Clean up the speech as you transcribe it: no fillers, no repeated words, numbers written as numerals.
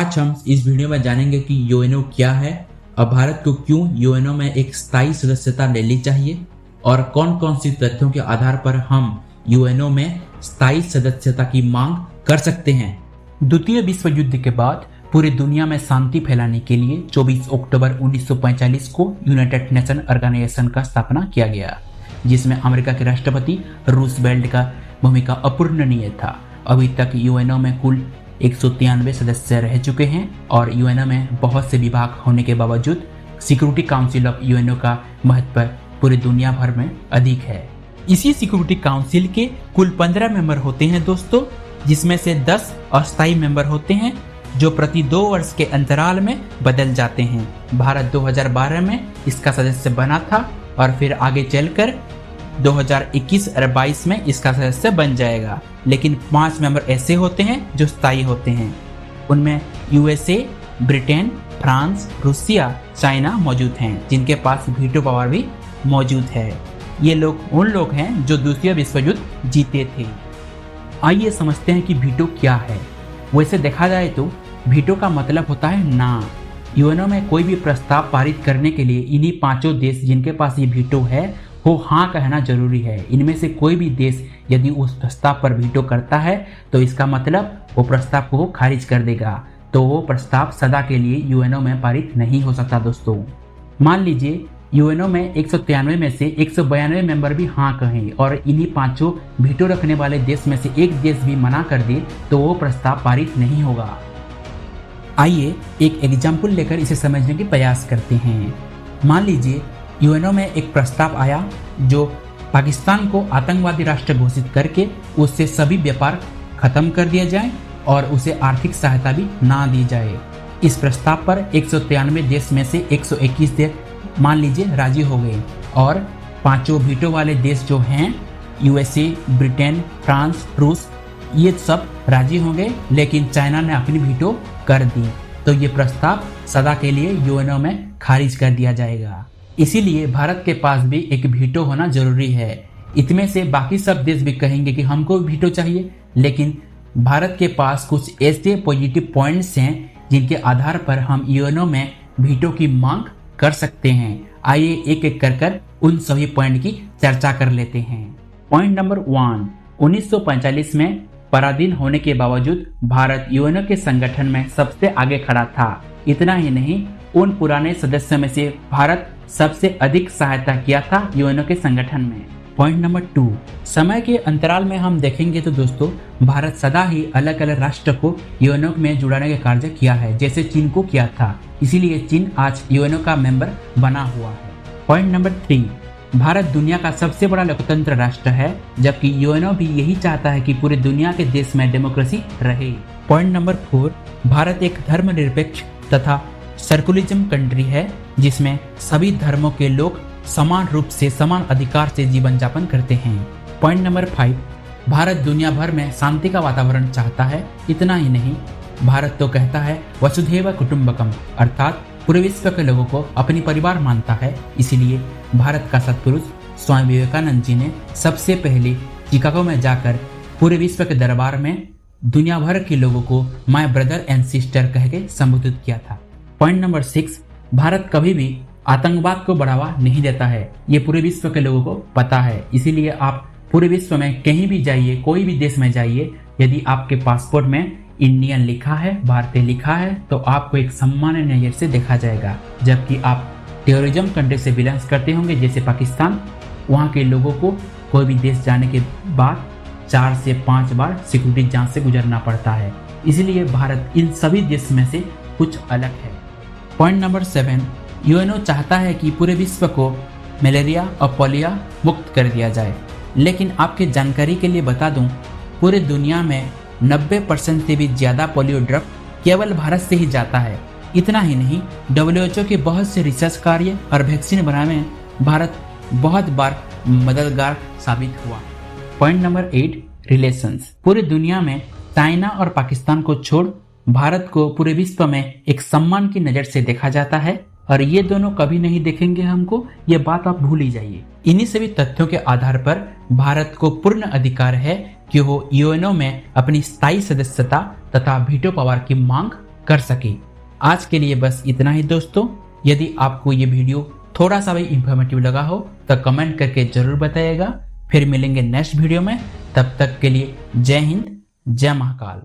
आज हम इस वीडियो में जानेंगे कि यूएनओ क्या है और भारत को क्यों यूएनओ में एक स्थायी सदस्यता लेनी चाहिए और कौन कौन सी तथ्यों के आधार पर हम यूएनओ में स्थायी सदस्यता की मांग कर सकते हैं। द्वितीय विश्व युद्ध के बाद पूरी दुनिया में शांति फैलाने के लिए 24 अक्टूबर 1945 को यूनाइटेड नेशन ऑर्गेनाइजेशन का स्थापना किया गया, जिसमें अमेरिका के राष्ट्रपति रूजवेल्ट का भूमिका अपूर्णनीय था। अभी तक यूएनओ में कुल 193 सदस्य रह चुके हैं और यूएनओ में बहुत से विभाग होने के बावजूद सिक्योरिटी काउंसिल ऑफ यूएनओ का महत्व पूरी दुनिया भर में अधिक है। इसी सिक्योरिटी काउंसिल के कुल 15 मेंबर होते हैं दोस्तों, जिसमें से 10 अस्थायी मेंबर होते हैं जो प्रति 2 वर्ष के अंतराल में बदल जाते हैं। भारत 2012 में इसका सदस्य बना था और फिर आगे चलकर 2021 और 22 में इसका सदस्य बन जाएगा। लेकिन 5 मेंबर ऐसे होते हैं जो स्थायी होते हैं। उनमें USA, Britain, France, Russia, China मौजूद हैं, जिनके पास वीटो पावर भी मौजूद है। ये लोग उन लोग हैं जो दूसरे विश्व युद्ध जीते थे। आइए समझते हैं कि वीटो क्या है। वैसे देखा जाए तो वीटो का मतलब होता है ना। यूएनओ में कोई भी प्रस्ताव पारित करने के लिए इन्हीं 5 देश जिनके पास ये वीटो है वो हाँ कहना जरूरी है। इनमें से कोई भी देश यदि उस प्रस्ताव पर वीटो करता है तो इसका मतलब वो प्रस्ताव को खारिज कर देगा, तो वो प्रस्ताव सदा के लिए यूएनओ में पारित नहीं हो सकता दोस्तों। मान लीजिए यूएनओ में 193 में से 192 मेंबर भी हाँ कहें और इन्हीं 5 वीटो रखने वाले देश में से एक देश भी मना कर दे तो वो प्रस्ताव पारित नहीं होगा। आइए एक एग्जाम्पल लेकर इसे समझने की प्रयास करते हैं। मान लीजिए यूएनओ में एक प्रस्ताव आया जो पाकिस्तान को आतंकवादी राष्ट्र घोषित करके उससे सभी व्यापार खत्म कर दिया जाए और उसे आर्थिक सहायता भी ना दी जाए। इस प्रस्ताव पर 193 देश में से 121 देश मान लीजिए राजी हो गए और 5 वीटो वाले देश जो हैं यूएसए, ब्रिटेन, फ्रांस, रूस, ये सब राजी हो गए, लेकिन चाइना ने अपनी वीटो कर दी, तो ये प्रस्ताव सदा के लिए यूएनओ में खारिज कर दिया जाएगा। इसीलिए भारत के पास भी एक वीटो होना जरूरी है। इतने से बाकी सब देश भी कहेंगे कि हमको वीटो चाहिए, लेकिन भारत के पास कुछ ऐसे पॉजिटिव पॉइंट्स हैं जिनके आधार पर हम यूएनओ में वीटो की मांग कर सकते हैं। आइए एक एक कर उन सभी पॉइंट की चर्चा कर लेते हैं। पॉइंट नंबर 1, 1945 में पराधीन होने के बावजूद भारत यूएनओ के संगठन में सबसे आगे खड़ा था। इतना ही नहीं, उन पुराने सदस्यों में से भारत सबसे अधिक सहायता किया था यूएनओ के संगठन में। पॉइंट नंबर 2, समय के अंतराल में हम देखेंगे तो दोस्तों भारत सदा ही अलग अलग राष्ट्र को यूएनओ में जुड़ाने का कार्य किया है, जैसे चीन को किया था। इसीलिए चीन आज यूएनओ का मेंबर बना हुआ है। पॉइंट नंबर 3, भारत दुनिया का सबसे बड़ा लोकतंत्र राष्ट्र है, जबकि यूएनओ भी यही चाहता है कि पूरी दुनिया के देश में डेमोक्रेसी रहे। पॉइंट नंबर 4, भारत एक धर्मनिरपेक्ष तथा सेकुलरिज्म कंट्री है, जिसमें सभी धर्मों के लोग समान रूप से समान अधिकार से जीवन यापन करते हैं। पॉइंट नंबर 5, भारत दुनिया भर में शांति का वातावरण चाहता है। इतना ही नहीं, भारत तो कहता है वसुधैव कुटुंबकम, अर्थात पूरे विश्व के लोगों को अपनी परिवार मानता है। इसीलिए भारत का सत्पुरुष स्वामी विवेकानंद जी ने सबसे पहले चिकागो में जाकर पूरे विश्व के दरबार में दुनिया भर के लोगों को माय ब्रदर एंड सिस्टर कह के संबोधित किया था। पॉइंट नंबर 6, भारत कभी भी आतंकवाद को बढ़ावा नहीं देता है। ये पूरे विश्व के लोगों को पता है। इसीलिए आप पूरे विश्व में कहीं भी जाइए, कोई भी देश में जाइए, यदि आपके पासपोर्ट में इंडियन लिखा है, भारतीय लिखा है, तो आपको एक सम्मान्य नजर से देखा जाएगा। जबकि आप टेररिज्म कंट्री से बिलोंग करते होंगे जैसे पाकिस्तान, वहाँ के लोगों को कोई भी देश जाने के बाद 4 से 5 बार सिक्योरिटी जांच से गुजरना पड़ता है। इसलिए भारत इन सभी देश में से कुछ अलग है। पॉइंट नंबर 7, यूएनओ चाहता है कि पूरे विश्व को मलेरिया और पोलियो मुक्त कर दिया जाए। लेकिन आपके जानकारी के लिए बता दूं, पूरे दुनिया में 90% से भी ज़्यादा पोलियो ड्रग केवल भारत से ही जाता है। इतना ही नहीं, WHO के बहुत से रिसर्च कार्य और वैक्सीन बनाने में भारत बहुत बार मददगार साबित हुआ। Point number 8, relations. पूरी दुनिया में चाइना और पाकिस्तान को छोड़ भारत को पूरे विश्व में एक सम्मान की नज़र से देखा जाता है और ये दोनों कभी नहीं देखेंगे हमको, ये बात आप भूल ही जाइए। इन्हीं सभी तथ्यों के आधार पर भारत को पूर्ण अधिकार है कि वो यूएनओ में अपनी स्थायी सदस्यता तथा वीटो पावर की मांग कर सके। आज के लिए बस इतना ही दोस्तों। यदि आपको ये वीडियो थोड़ा सा भी इंफॉर्मेटिव लगा हो तो कमेंट करके जरूर बताइएगा। फिर मिलेंगे नेक्स्ट वीडियो में, तब तक के लिए जय हिंद, जय महाकाल।